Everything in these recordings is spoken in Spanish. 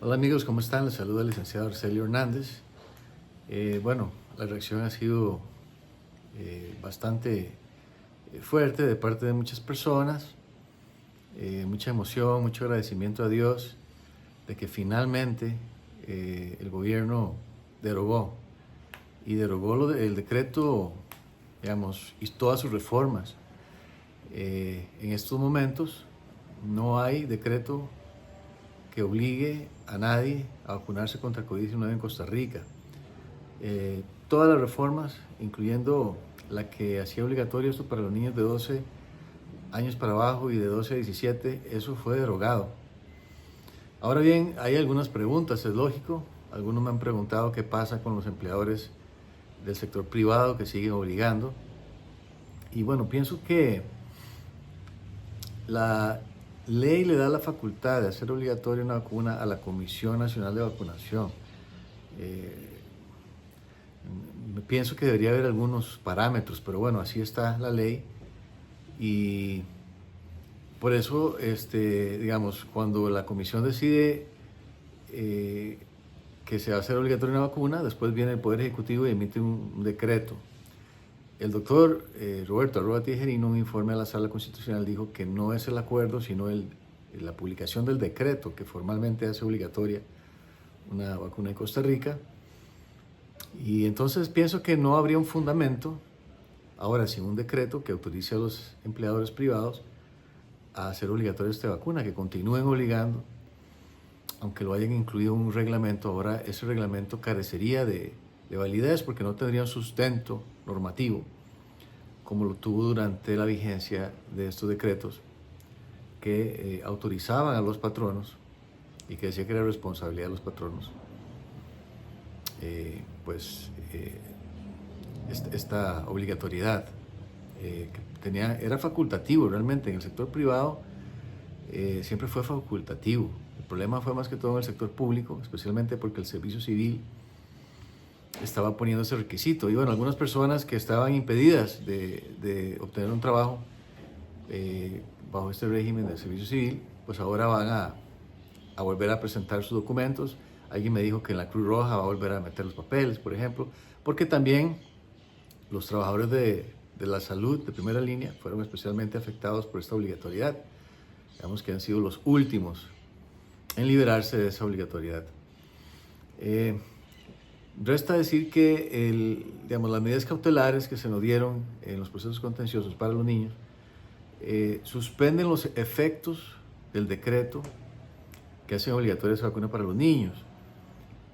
Hola amigos, ¿cómo están? Les saluda el licenciado Arcelio Hernández. Bueno, la reacción ha sido bastante fuerte de parte de muchas personas, mucha emoción, mucho agradecimiento a Dios de que finalmente el gobierno derogó el decreto, digamos, y todas sus reformas. En estos momentos no hay decreto que obligue a nadie a vacunarse contra COVID-19 en Costa Rica. Todas las reformas, incluyendo la que hacía obligatorio esto para los niños de 12 años para abajo y de 12 a 17, eso fue derogado. Ahora bien, hay algunas preguntas, es lógico. Algunos me han preguntado qué pasa con los empleadores del sector privado que siguen obligando. Y bueno, pienso que la ley le da la facultad de hacer obligatoria una vacuna a la Comisión Nacional de Vacunación. Eh, Pienso que debería haber algunos parámetros, pero bueno, así está la ley. Y por eso, digamos, cuando la comisión decide que se va a hacer obligatoria una vacuna, después viene el Poder Ejecutivo y emite un decreto. El doctor Roberto Arroba Tijerino, en un informe a la Sala Constitucional, dijo que no es el acuerdo, sino la publicación del decreto que formalmente hace obligatoria una vacuna en Costa Rica. Y entonces pienso que no habría un fundamento, ahora sin un decreto que autorice a los empleadores privados a hacer obligatoria esta vacuna, que continúen obligando, aunque lo hayan incluido en un reglamento. Ahora ese reglamento carecería de validez porque no tendría un sustento normativo, como lo tuvo durante la vigencia de estos decretos que autorizaban a los patronos y que decía que era responsabilidad de los patronos esta obligatoriedad que era facultativo realmente. En el sector privado siempre fue facultativo. El problema fue más que todo en el sector público, especialmente porque el servicio civil estaba poniendo ese requisito. Y bueno, algunas personas que estaban impedidas de obtener un trabajo bajo este régimen del servicio civil, pues ahora van a volver a presentar sus documentos. Alguien me dijo que en la Cruz Roja va a volver a meter los papeles, por ejemplo, porque también los trabajadores de la salud de primera línea fueron especialmente afectados por esta obligatoriedad. Digamos que han sido los últimos en liberarse de esa obligatoriedad. Resta decir que las medidas cautelares que se nos dieron en los procesos contenciosos para los niños suspenden los efectos del decreto que hace obligatoria esa vacuna para los niños.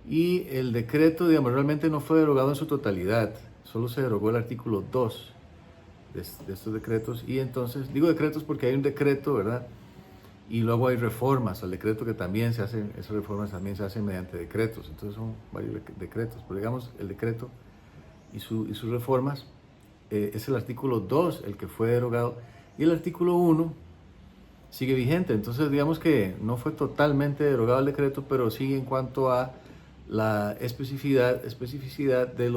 Y el decreto, realmente no fue derogado en su totalidad, solo se derogó el artículo 2 de estos decretos. Y entonces, digo decretos porque hay un decreto, ¿verdad? Y luego hay reformas al decreto que también se hacen, esas reformas también se hacen mediante decretos, entonces son varios decretos, pero digamos el decreto y sus reformas, es el artículo 2 el que fue derogado, y el artículo 1 sigue vigente. Entonces digamos que no fue totalmente derogado el decreto, pero sigue en cuanto a la especificidad de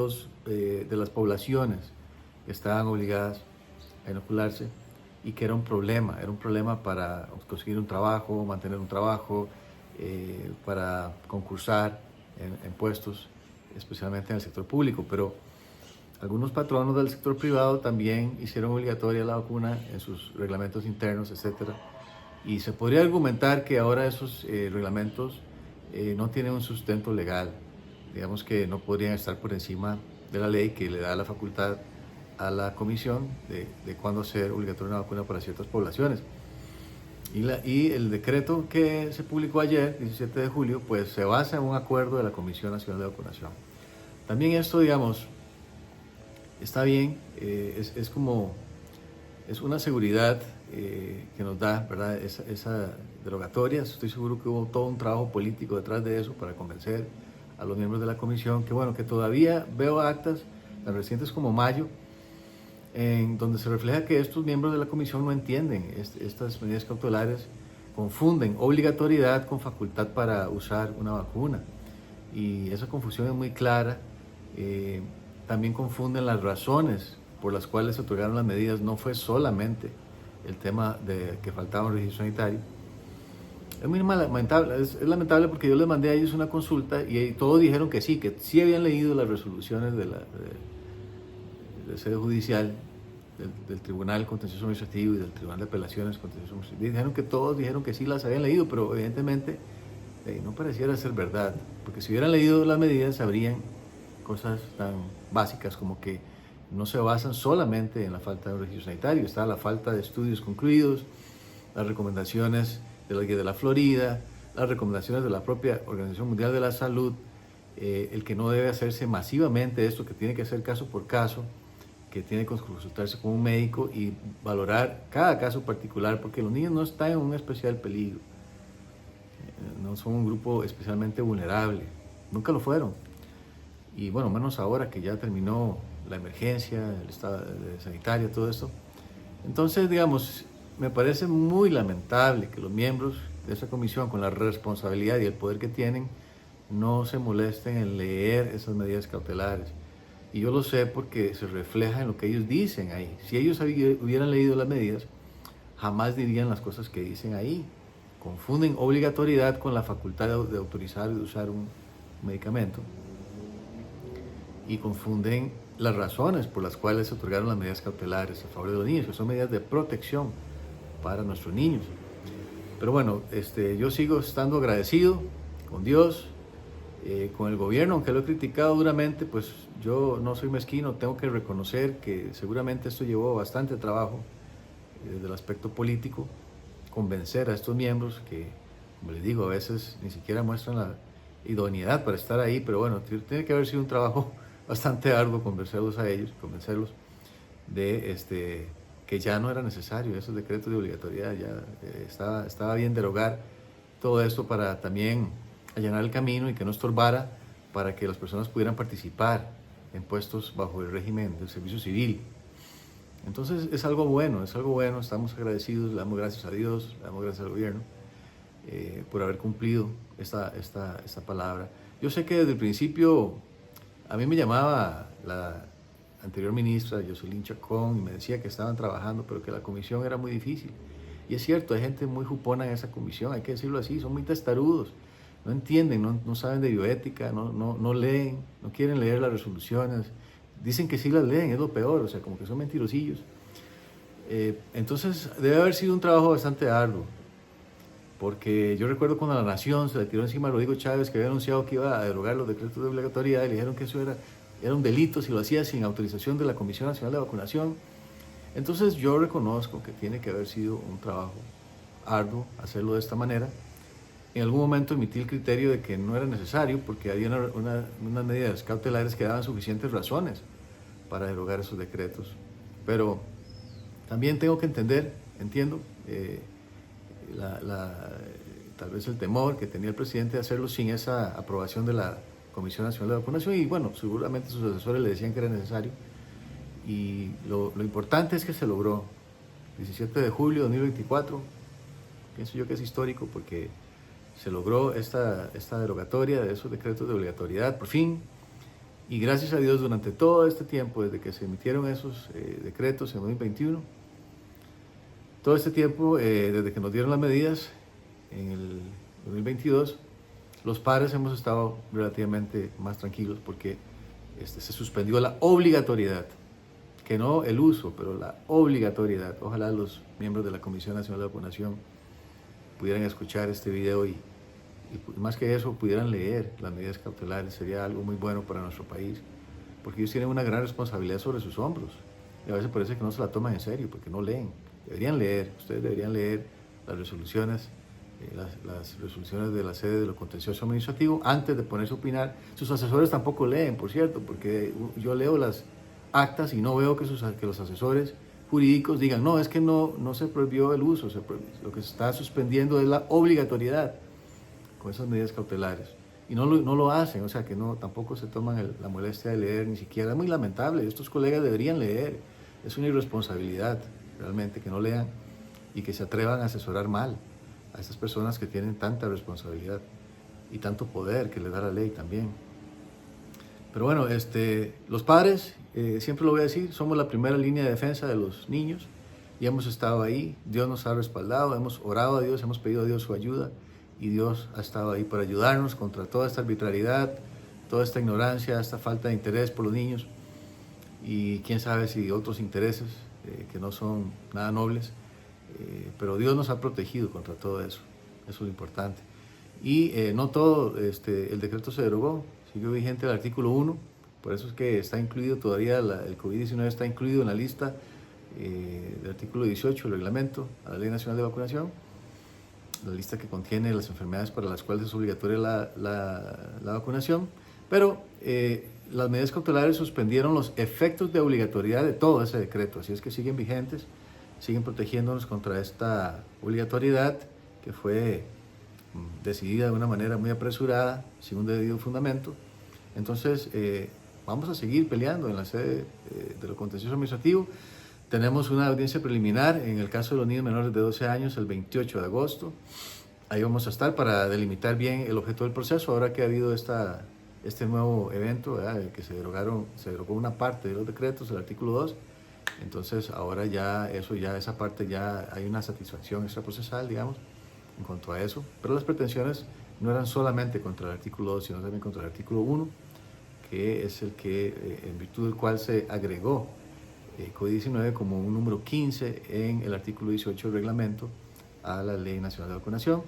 las poblaciones que estaban obligadas a inocularse, y que era un problema para conseguir un trabajo, mantener un trabajo, para concursar en puestos, especialmente en el sector público. Pero algunos patronos del sector privado también hicieron obligatoria la vacuna en sus reglamentos internos, etc. Y se podría argumentar que ahora esos reglamentos no tienen un sustento legal. Digamos que no podrían estar por encima de la ley que le da la facultad a la comisión de cuándo hacer obligatoria una vacuna para ciertas poblaciones. Y el decreto que se publicó ayer, 17 de julio, pues se basa en un acuerdo de la Comisión Nacional de Vacunación. También esto, digamos, está bien, es una seguridad que nos da, ¿verdad? Esa derogatoria. Estoy seguro que hubo todo un trabajo político detrás de eso para convencer a los miembros de la comisión, que bueno, que todavía veo actas tan recientes como mayo, en donde se refleja que estos miembros de la comisión no entienden estas medidas cautelares, confunden obligatoriedad con facultad para usar una vacuna, y esa confusión es muy clara. También confunden las razones por las cuales se otorgaron las medidas. No fue solamente el tema de que faltaba un registro sanitario, Es muy lamentable, es lamentable porque yo les mandé a ellos una consulta y todos dijeron que sí habían leído las resoluciones de sede judicial, del Tribunal Contencioso Administrativo y del Tribunal de Apelaciones Contencioso Administrativo. Todos dijeron que sí las habían leído, pero evidentemente no pareciera ser verdad, porque si hubieran leído las medidas sabrían cosas tan básicas como que no se basan solamente en la falta de un registro sanitario, está la falta de estudios concluidos, las recomendaciones de la Guía de la Florida, las recomendaciones de la propia Organización Mundial de la Salud, el que no debe hacerse masivamente esto, que tiene que ser caso por caso, que tiene que consultarse con un médico y valorar cada caso particular, porque los niños no están en un especial peligro, no son un grupo especialmente vulnerable, nunca lo fueron. Y bueno, menos ahora que ya terminó la emergencia, el estado sanitario, todo esto. Entonces, digamos, me parece muy lamentable que los miembros de esa comisión, con la responsabilidad y el poder que tienen, no se molesten en leer esas medidas cautelares. Y yo lo sé porque se refleja en lo que ellos dicen ahí. Si ellos hubieran leído las medidas, jamás dirían las cosas que dicen ahí. Confunden obligatoriedad con la facultad de autorizar y de usar un medicamento. Y confunden las razones por las cuales se otorgaron las medidas cautelares a favor de los niños, que son medidas de protección para nuestros niños. Pero bueno, yo sigo estando agradecido con Dios, con el gobierno, aunque lo he criticado duramente, pues yo no soy mezquino, tengo que reconocer que seguramente esto llevó bastante trabajo desde el aspecto político, convencer a estos miembros que, como les digo, a veces ni siquiera muestran la idoneidad para estar ahí, pero bueno, tiene que haber sido un trabajo bastante arduo convencerlos a ellos, convencerlos de que ya no era necesario esos decretos de obligatoriedad, ya estaba bien derogar todo esto para también allanar el camino y que no estorbara para que las personas pudieran participar en puestos bajo el régimen del servicio civil. Entonces es algo bueno, estamos agradecidos, le damos gracias a Dios, le damos gracias al gobierno por haber cumplido esta palabra. Yo sé que desde el principio a mí me llamaba la anterior ministra, Jocelyn Chacón, y me decía que estaban trabajando, pero que la comisión era muy difícil. Y es cierto, hay gente muy jupona en esa comisión, hay que decirlo así, son muy testarudos, no entienden, no saben de bioética, no leen, no quieren leer las resoluciones, dicen que sí las leen, es lo peor, o sea, como que son mentirosillos. Entonces debe haber sido un trabajo bastante arduo, porque yo recuerdo cuando a La Nación se le tiró encima a Rodrigo Chávez, que había anunciado que iba a derogar los decretos de obligatoriedad, y le dijeron que eso era un delito si lo hacía sin autorización de la Comisión Nacional de Vacunación. Entonces yo reconozco que tiene que haber sido un trabajo arduo hacerlo de esta manera. En algún momento emití el criterio de que no era necesario porque había unas medidas cautelares que daban suficientes razones para derogar esos decretos. Pero también tengo que entiendo tal vez el temor que tenía el presidente de hacerlo sin esa aprobación de la Comisión Nacional de Vacunación, y bueno, seguramente sus asesores le decían que era necesario, y lo importante es que se logró. 17 de julio de 2024, pienso yo que es histórico porque se logró esta derogatoria de esos decretos de obligatoriedad por fin, y gracias a Dios durante todo este tiempo, desde que se emitieron esos decretos en 2021, todo este tiempo, desde que nos dieron las medidas en el 2022, los padres hemos estado relativamente más tranquilos porque se suspendió la obligatoriedad, que no el uso, pero la obligatoriedad. Ojalá los miembros de la Comisión Nacional de Vacunación pudieran escuchar este video y más que eso pudieran leer las medidas cautelares. Sería algo muy bueno para nuestro país, porque ellos tienen una gran responsabilidad sobre sus hombros y a veces parece que no se la toman en serio porque no leen. Ustedes deberían leer las resoluciones, las resoluciones de la sede de lo contencioso administrativo antes de ponerse a opinar. Sus asesores tampoco leen, por cierto, porque yo leo las actas y no veo que los asesores jurídicos digan, no, es que no se prohibió el uso, lo que se está suspendiendo es la obligatoriedad con esas medidas cautelares. Y no lo hacen, o sea que tampoco se toman la molestia de leer ni siquiera. Es muy lamentable, estos colegas deberían leer, es una irresponsabilidad realmente que no lean y que se atrevan a asesorar mal a estas personas que tienen tanta responsabilidad y tanto poder que les da la ley también. Pero bueno, los padres, siempre lo voy a decir, somos la primera línea de defensa de los niños y hemos estado ahí. Dios nos ha respaldado, hemos orado a Dios, hemos pedido a Dios su ayuda y Dios ha estado ahí para ayudarnos contra toda esta arbitrariedad, toda esta ignorancia, esta falta de interés por los niños y quién sabe si otros intereses que no son nada nobles, pero Dios nos ha protegido contra todo eso, eso es lo importante. Y no todo el decreto se derogó, siguió vigente el artículo 1, por eso es que está incluido todavía, el COVID-19 está incluido en la lista del artículo 18 del reglamento a la Ley Nacional de Vacunación, la lista que contiene las enfermedades para las cuales es obligatoria la vacunación, pero las medidas cautelares suspendieron los efectos de obligatoriedad de todo ese decreto, así es que siguen vigentes, siguen protegiéndonos contra esta obligatoriedad que fue decidida de una manera muy apresurada, sin un debido fundamento. Entonces, vamos a seguir peleando en la sede de lo contencioso administrativo. Tenemos una audiencia preliminar en el caso de los niños menores de 12 años el 28 de agosto. Ahí vamos a estar para delimitar bien el objeto del proceso, ahora que ha habido este nuevo evento, ¿verdad? Que se derogó una parte de los decretos, el artículo 2. Entonces, ahora esa parte ya hay una satisfacción extraprocesal, digamos, en cuanto a eso. Pero las pretensiones no eran solamente contra el artículo 2, sino también contra el artículo 1, que es el que, en virtud del cual se agregó COVID-19 como un número 15 en el artículo 18 del reglamento a la Ley Nacional de Vacunación.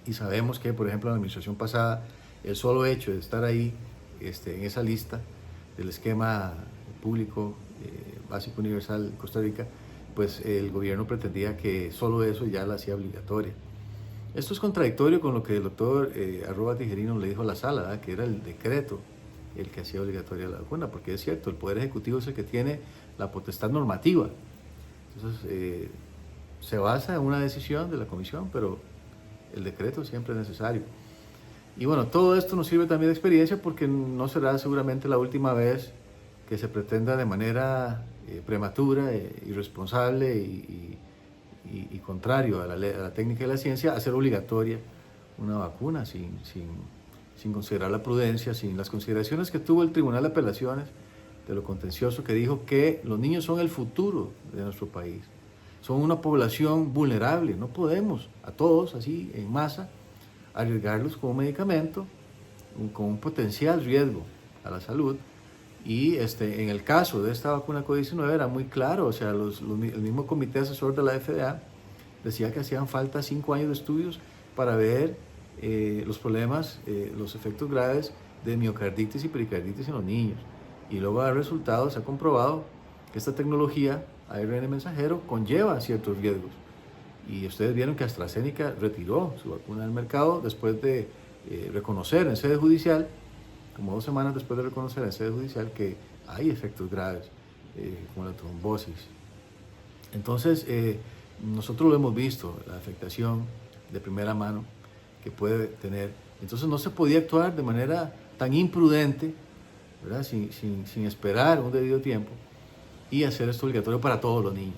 Y sabemos que, por ejemplo, en la administración pasada, el solo hecho de estar ahí en esa lista del esquema público básico universal de Costa Rica, pues el gobierno pretendía que solo eso ya la hacía obligatoria. Esto es contradictorio con lo que el doctor Arroba Tijerino le dijo a la sala, ¿verdad? Que era el decreto el que hacía obligatoria la vacuna, porque es cierto, el Poder Ejecutivo es el que tiene la potestad normativa. Entonces, se basa en una decisión de la Comisión, pero el decreto siempre es necesario. Y bueno, todo esto nos sirve también de experiencia porque no será seguramente la última vez que se pretenda de manera prematura, irresponsable y contrario a la técnica y la ciencia hacer obligatoria una vacuna sin considerar la prudencia, sin las consideraciones que tuvo el Tribunal de Apelaciones de lo contencioso, que dijo que los niños son el futuro de nuestro país, son una población vulnerable, no podemos a todos así en masa arriesgarlos con un medicamento con un potencial riesgo a la salud. Y en el caso de esta vacuna COVID-19 era muy claro, o sea, el mismo comité asesor de la FDA decía que hacían falta 5 años de estudios para ver los problemas, los efectos graves de miocarditis y pericarditis en los niños. Y luego de resultados se ha comprobado que esta tecnología ARN mensajero conlleva ciertos riesgos. Y ustedes vieron que AstraZeneca retiró su vacuna del mercado después de reconocer en sede judicial, como 2 semanas después de reconocer en sede judicial que hay efectos graves, como la trombosis. Entonces, nosotros lo hemos visto, la afectación de primera mano que puede tener. Entonces, no se podía actuar de manera tan imprudente, ¿verdad? Sin esperar un debido tiempo y hacer esto obligatorio para todos los niños.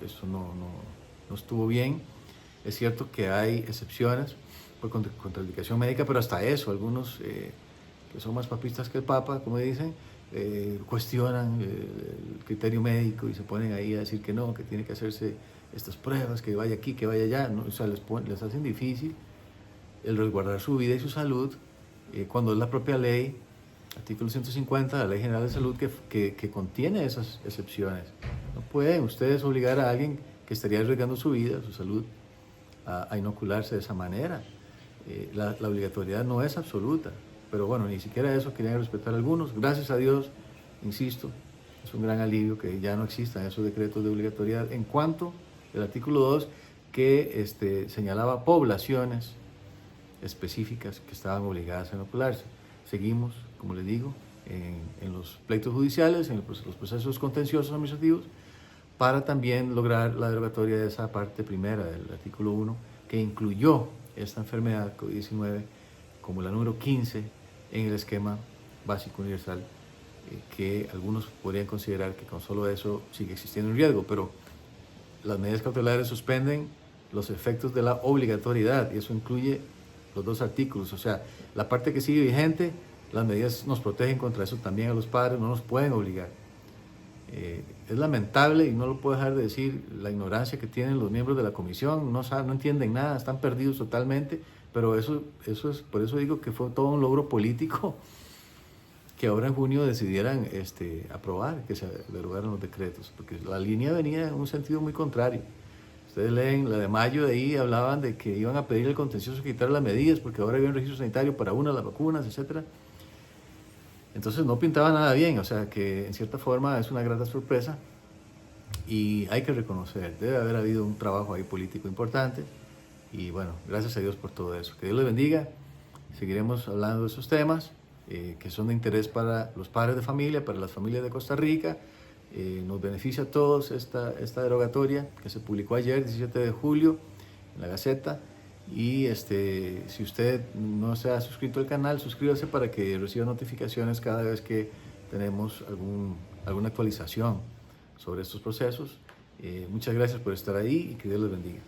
Eso no estuvo bien. Es cierto que hay excepciones por contraindicación médica, pero hasta eso, algunos que son más papistas que el Papa, como dicen, cuestionan el criterio médico y se ponen ahí a decir que no, que tiene que hacerse estas pruebas, que vaya aquí, que vaya allá, ¿no? O sea, les hacen difícil el resguardar su vida y su salud cuando es la propia ley, artículo 150 de la Ley General de Salud, que contiene esas excepciones. No pueden ustedes obligar a alguien que estaría arriesgando su vida, su salud, a inocularse de esa manera. La obligatoriedad no es absoluta, pero bueno, ni siquiera eso querían respetar algunos. Gracias a Dios, insisto, es un gran alivio que ya no existan esos decretos de obligatoriedad en cuanto al artículo 2 que señalaba poblaciones específicas que estaban obligadas a inocularse. Seguimos, como les digo, en los pleitos judiciales, en los procesos contenciosos administrativos, para también lograr la derogatoria de esa parte primera del artículo 1, que incluyó esta enfermedad COVID-19 como la número 15 en el esquema básico universal, que algunos podrían considerar que con solo eso sigue existiendo un riesgo, pero las medidas cautelares suspenden los efectos de la obligatoriedad, y eso incluye los 2 artículos, o sea, la parte que sigue vigente, las medidas nos protegen contra eso también a los padres, no nos pueden obligar. Es lamentable, y no lo puedo dejar de decir, la ignorancia que tienen los miembros de la comisión, no saben, no entienden nada, están perdidos totalmente, pero eso es, por eso digo que fue todo un logro político que ahora en junio decidieran aprobar, que se derogaran los decretos, porque la línea venía en un sentido muy contrario. Ustedes leen la de mayo, de ahí hablaban de que iban a pedir el contencioso quitar las medidas, porque ahora había un registro sanitario para las vacunas, etcétera. Entonces no pintaba nada bien, o sea que en cierta forma es una grata sorpresa y hay que reconocer, debe haber habido un trabajo ahí político importante y bueno, gracias a Dios por todo eso. Que Dios les bendiga, seguiremos hablando de esos temas que son de interés para los padres de familia, para las familias de Costa Rica. Nos beneficia a todos esta derogatoria que se publicó ayer, 17 de julio, en la Gaceta. Y si usted no se ha suscrito al canal, suscríbase para que reciba notificaciones cada vez que tenemos alguna actualización sobre estos procesos. Muchas gracias por estar ahí y que Dios les bendiga.